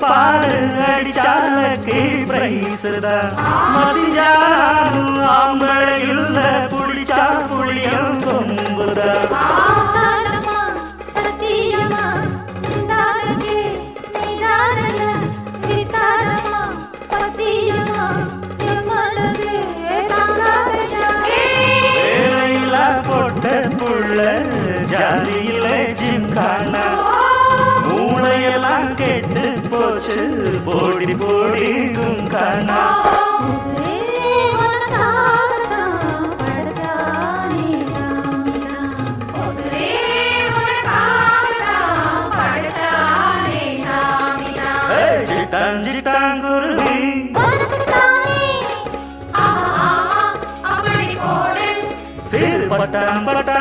பாரு அடிச்சாலக்கு பிரைஸ்தான் மசிஞ்சாலும் ஆம்பளை இல்ல புடிச்சா புளியம் கொம்புதான் ஜாலியில ஜிம்கானா மூளையெல்லாம் கெட்டு போச்சு போடி போடி கும்கானா சிட்டாங்குருவி சிறு பட்டாம் பட்டா